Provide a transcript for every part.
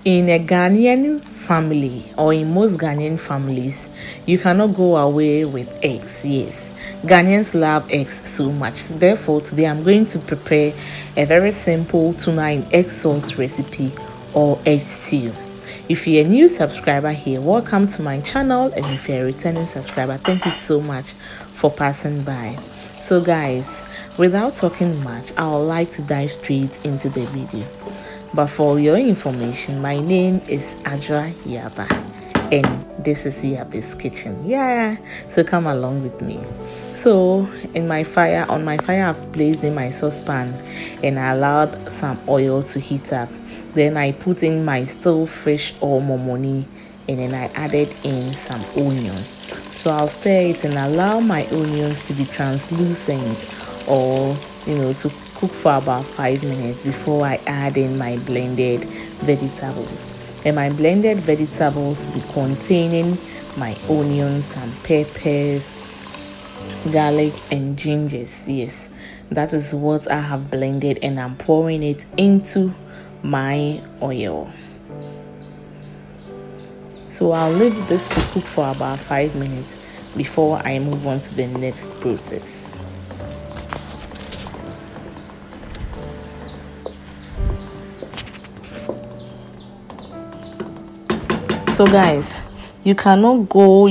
In a Ghanaian family, or in most Ghanaian families, you cannot go away with eggs. Yes, Ghanaians love eggs so much. Therefore, today I'm going to prepare a very simple tuna in egg sauce recipe or egg stew. If you're a new subscriber here, welcome to my channel, and if you're a returning subscriber, thank you so much for passing by. So guys, without talking much, I would like to dive straight into the video. But for your information, my name is Adjoa Yaba, and this is Yaba's kitchen. Yeah, so come along with me. So on my fire, I've placed in my saucepan, and I allowed some oil to heat up. Then I put in my still fresh or momoni, and then I added in some onions. So I'll stir it and allow my onions to be translucent, or to cook for about 5 minutes before I add in my blended vegetables. And my blended vegetables will be containing my onions and peppers, garlic and gingers. Yes, that is what I have blended, and I'm pouring it into my oil. So I'll leave this to cook for about 5 minutes before I move on to the next process. So guys, you cannot go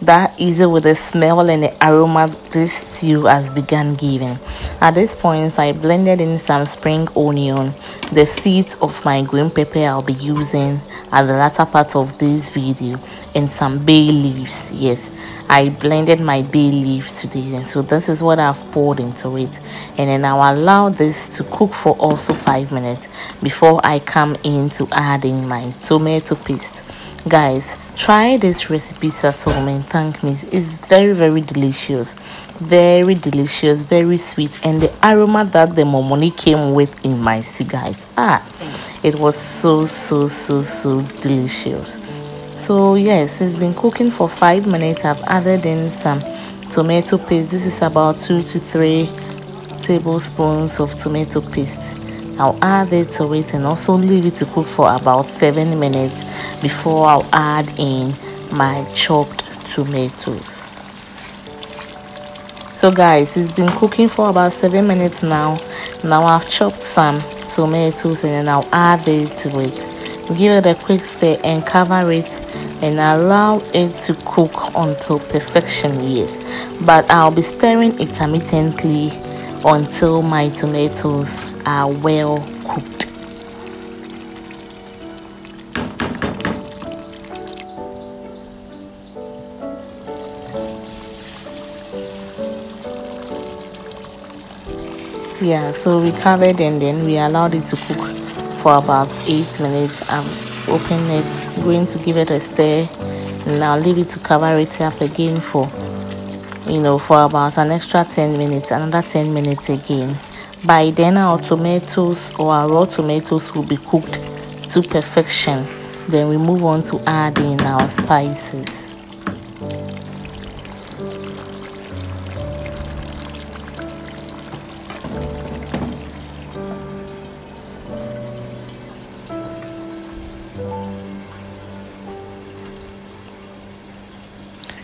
that easy with the smell and the aroma this stew has begun giving. At this point, I blended in some spring onion, the seeds of my green pepper I'll be using at the latter part of this video, and some bay leaves. Yes, I blended my bay leaves today, and so this is what I've poured into it. And then I'll allow this to cook for also 5 minutes before I come in to adding my tomato paste. Guys, try this recipe at home and thank me. It's very delicious, very delicious, very sweet, and the aroma that the momoni came with in my stew, guys, it was so delicious. So yes, it's been cooking for 5 minutes. I've added in some tomato paste. This is about 2 to 3 tablespoons of tomato paste. I'll add it to it and also leave it to cook for about 7 minutes before I'll add in my chopped tomatoes. So guys, it's been cooking for about 7 minutes now. Now I've chopped some tomatoes, and then I'll add it to it. Give it a quick stir and cover it and allow it to cook until perfection. Yes, but I'll be stirring intermittently until my tomatoes are well cooked. Yeah, so we covered and then we allowed it to cook for about 8 minutes. I'm opening it, going to give it a stir, and I'll leave it to cover it up again for for about an extra 10 minutes, another 10 minutes again. By then our tomatoes or our raw tomatoes will be cooked to perfection. Then we move on to adding our spices.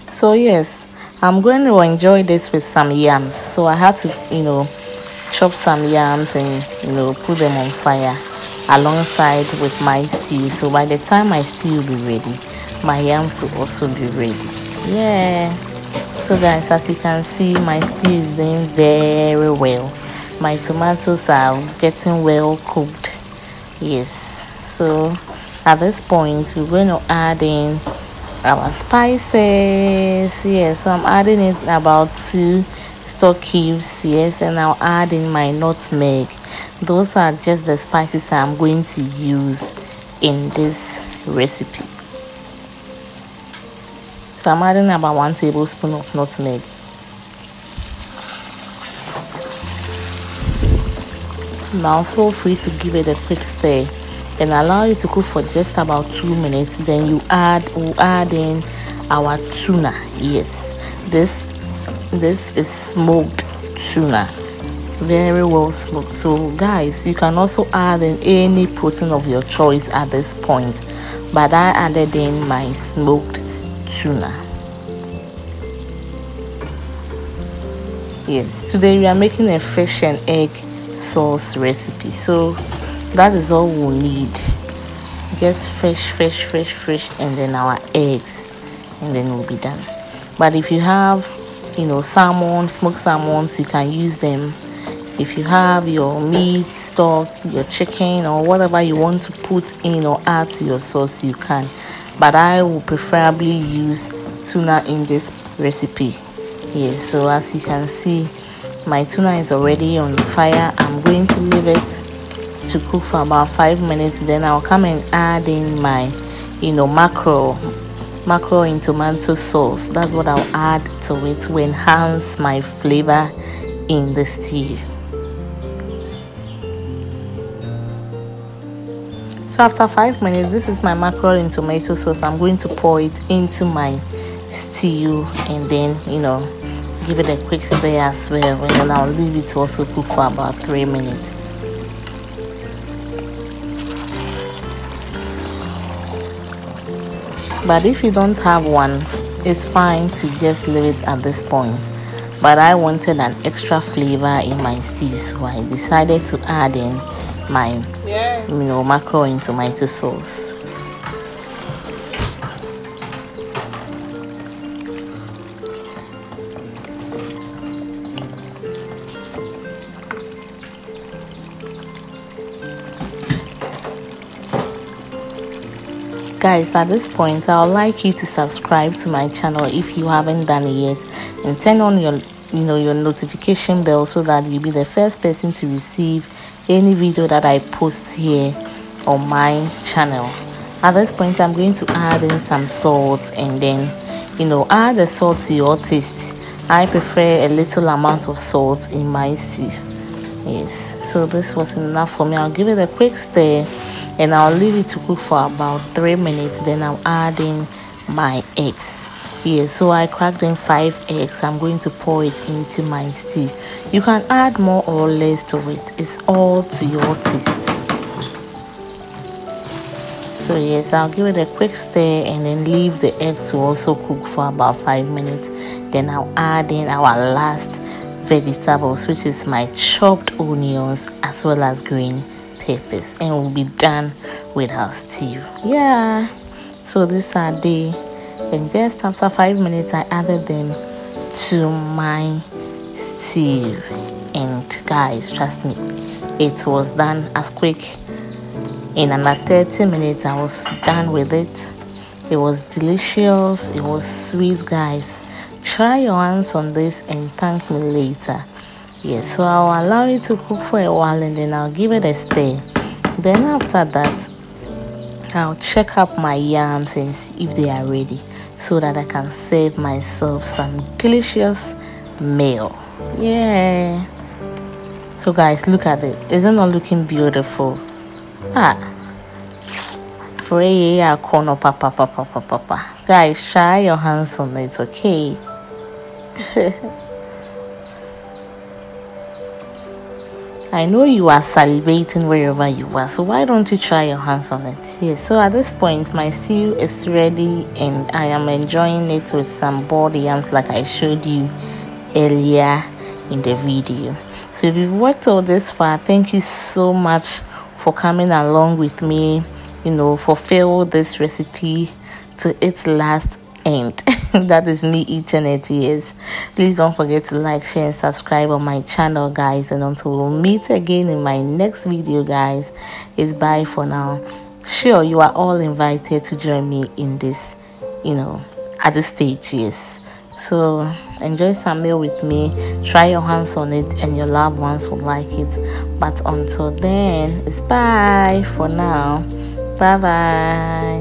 So yes, I'm going to enjoy this with some yams. So I had to chop some yams and put them on fire alongside with my stew. So by the time my stew will be ready, my yams will also be ready. Yeah, so guys, as you can see, my stew is doing very well. My tomatoes are getting well cooked. Yes, so at this point we're going to add in our spices. Yes, so I'm adding in about 2 stock cubes. Yes, and I'll add in my nutmeg. Those are just the spices I'm going to use in this recipe. So I'm adding about 1 tablespoon of nutmeg. Now feel free to give it a quick stir and allow it to cook for just about 2 minutes. Then we'll add in our tuna. Yes, this is smoked tuna. very well smoked. So guys, you can also add in any protein of your choice at this point, but I added in my smoked tuna. Yes, today we are making a fish and egg sauce recipe, so that is all we'll need. Just fish, and then our eggs, and then we'll be done. But if you have, salmon, smoked salmons, you can use them. If you have your meat stock, your chicken, or whatever you want to put in or add to your sauce, you can. But I will preferably use tuna in this recipe. Yes, so as you can see, my tuna is already on the fire. I'm going to leave it to cook for about 5 minutes. Then I'll come and add in my, mackerel in tomato sauce. That's what I'll add to it to enhance my flavor in the stew. So after 5 minutes, this is my mackerel in tomato sauce. I'm going to pour it into my stew and then, give it a quick stir as well. And then I'll leave it to also cook for about 3 minutes. But if you don't have one, it's fine to just leave it at this point. But I wanted an extra flavor in my stew, so I decided to add in my mackerel in tomato sauce. Guys, at this point I would like you to subscribe to my channel if you haven't done it yet, and turn on your your notification bell so that you'll be the first person to receive any video that I post here on my channel. At this point I'm going to add in some salt, and then add the salt to your taste. I prefer a little amount of salt in my stew. Yes, so this was enough for me. I'll give it a quick stir and I'll leave it to cook for about 3 minutes. Then I'll add in my eggs. Yes, so I cracked in 5 eggs. I'm going to pour it into my stew. You can add more or less to it. It's all to your taste. So yes, I'll give it a quick stir and then leave the eggs to also cook for about 5 minutes. Then I'll add in our last vegetables, which is my chopped onions as well as green peppers, and we'll be done with our stew. Yeah, so these are they, and just after 5 minutes I added them to my stew, and guys, trust me, it was done as quick. In under 30 minutes I was done with it. It was delicious, it was sweet. Guys, try your hands on this and thank me later. Yes, so I'll allow it to cook for a while and then I'll give it a stir. Then after that I'll check up my yams and see if they are ready, so that I can serve myself some delicious meal. Yeah, so guys, look at it. Isn't it looking beautiful? For a corner, papa. Guys, try your hands on it, okay? I know you are salivating wherever you are, so why don't you try your hands on it? Yes, so at this point my stew is ready and I am enjoying it with some boiled yams like I showed you earlier in the video. So if you've watched all this far, thank you so much for coming along with me, fulfill this recipe to its last end. That is me eating it. Yes, please don't forget to like, share and subscribe on my channel, guys, and until we'll meet again in my next video, guys, it's bye for now. Sure, you are all invited to join me in this, at this stage. Yes, so enjoy some meal with me, try your hands on it, and your loved ones will like it. But until then, it's bye for now. Bye bye.